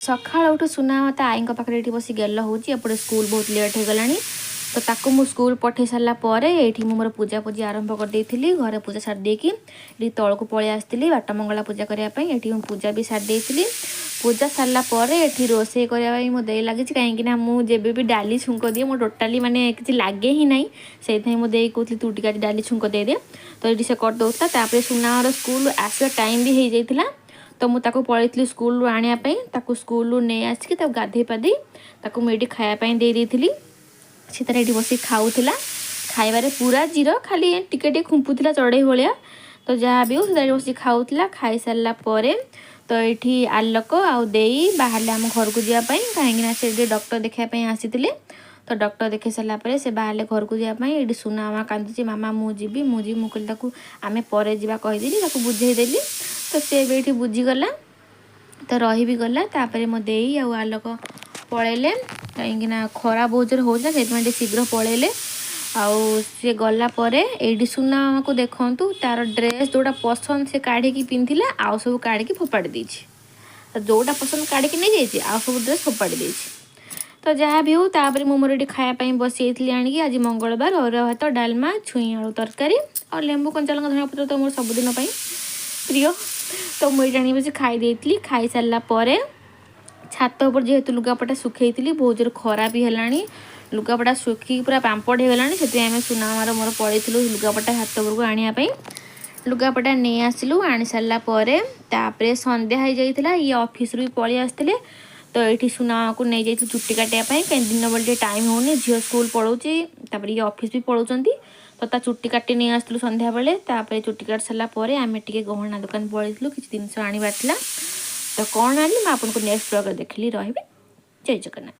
सकाळ उठू सुना ता आई पाखे ये बस गेल होपटे स्कूल बहुत लेट हो गला तो ताकू मु स्कूल पठे सारापर ये मोर पूजा पूजी आरंभ कर देती घरे पूजा सारी ये तौक पलि आसती बाट मंगला पूजा करने ये पूजा भी सारी पूजा सारापर ये रोसे करने मो लगी कहीं मुझे भी डाली छुंक दिए मो टोटाली माने किसी लगे ही ना से मुझे कहती तू टी डाली छुंक दे दे तो ये से करदे सुनार स्कूल आसवा टाइम भी हो जाता तो मुझे पलैली स्कूल रू आने स्कूल रू नहीं आसिक गाधे पाधे मुझे खायापी दे दी सी तार ये बस खाऊला खाइबार पूरा जीरो खाली टिके खुंपुला चढ़ई भाया तो जहाँ भी हो बस खाऊला खाई सारापर तो ये आलोक आदे बाहर आम घर को जावाई कहीं से डॉक्टर देखापी आसी तो डॉक्टर देखे सारापर से बाहर घर को जावाई ये सुना मामा कांदुची मामा मुझी मुझे आम पर जा कहीदेली बुझेदेली तो सी ये बुझीगला तो रही भी गला तापर मो दे आलोक पलैले कहीं खरा बहुत जोर होता से शीघ्र पलैले आउ सी गलापर ये सुना को देखु तार ड्रेस जोटा पसंद से काढ़ी पिंधिला आउ सब काढ़ी फोपाड़ी देछि तो जोटा पसंद काढ़ी नहीं जाइए आउ सब ड्रेस फोपाड़ी देछि तो जहाँ भी हो तापर मो मोर खायापी बसी आनिकी आज मंगलवार अरुआ भात डालमा छुई आलू तरकारी और लेंबू कंचा लंका धनिया पत्र तो मोर सबुदिन प्रिय तो मुझे बस खाई खाई सारापर छात पर जेहेतु लुगापटा सुखई बहुत जोर खरा भी है लुगापटा सुखी पूरा पांपड़ हो गलानी से आम सुनामार मोर पलैलु लुगापटा छात उपरको आने लुगापटा नहीं आसलु आनी सारापर तापर संध्या हो जाता ये ऑफिस भी पलि आसते तो ये सुना को नहीं जाइए चुट्टी काटापी कहीं दिन बेले टाइम होनी झील स्कूल पलाऊँगी ये ऑफिस भी पलाउंट तो ता चुट्टी काटी नहीं आसलु संध्या बेले चुट्टी काट सारापर आम टे गहना दुकान पलैलु किसी जिन आने तो कौन आनी मैं आपको नेक्स्ट ब्लॉग देखली रही जय जगन्नाथ।